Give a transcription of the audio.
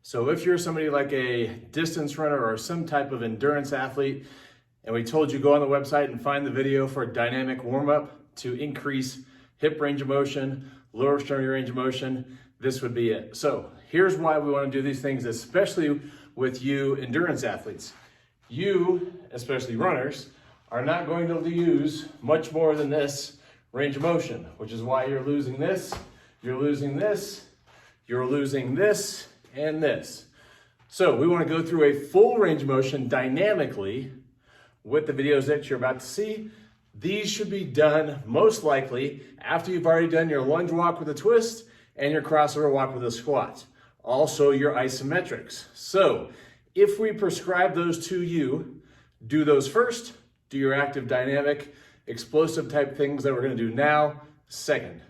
So if you're somebody like a distance runner or some type of endurance athlete, and we told you go on the website and find the video for a dynamic warm-up to increase hip range of motion, lower extremity range of motion, this would be it. So here's why we want to do these things, especially with you endurance athletes. You, especially runners, are not going to use much more than this range of motion, which is why you're losing this, you're losing this, you're losing this, and this. So we want to go through a full range of motion dynamically with the videos that you're about to see. These should be done most likely after you've already done your lunge walk with a twist and your crossover walk with a squat. Also your isometrics. So if we prescribe those to you, do those first, do your active dynamic explosive type things that we're going to do now second.